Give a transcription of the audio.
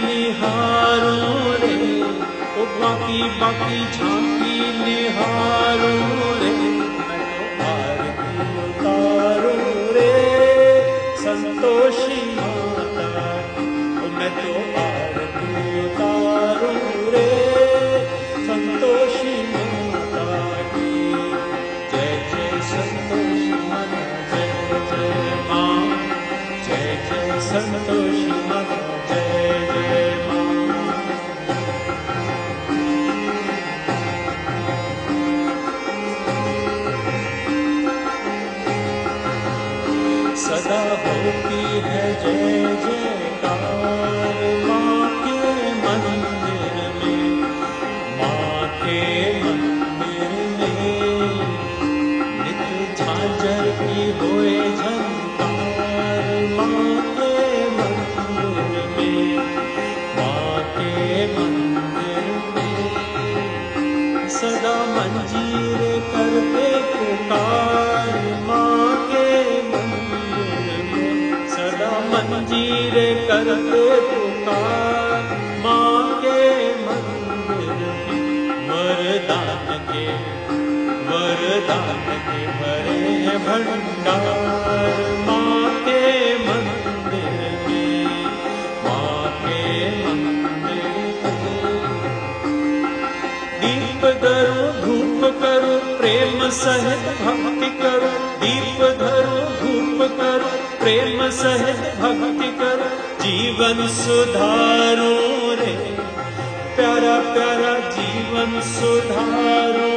निहारूं रे, ओ बाकी बाकी झांकी निहारूं रे, मैं तो आरती उतारूं रे संतोषी माता, ओ मैं तो आरती उतारूं रे संतोषी माता की। जय जय संतोषी माता, जय जय माँ, जय जय संतोषी माता, जय जय माँ। सदा होती है जय जयकार माँ के मंदिर में, माँ के मंदिर में नित झांझर की होए झंकार माँ के मंदिर में, माँ के मंदिर में सदा मंजीर करते पुकार माँ के मंदिर में, सदा मंजीर करते पुकार माँ के मंदिर में। वरदान के भरे भंडार माँ के मंदिर में, माँ के मंदिर में। दीप धरो धूप करो प्रेम सहित भक्ति करो, दीप धरो धूप करो प्रेम सहित भक्ति करो, जीवन सुधारो रे प्यारा प्यारा जीवन सुधारो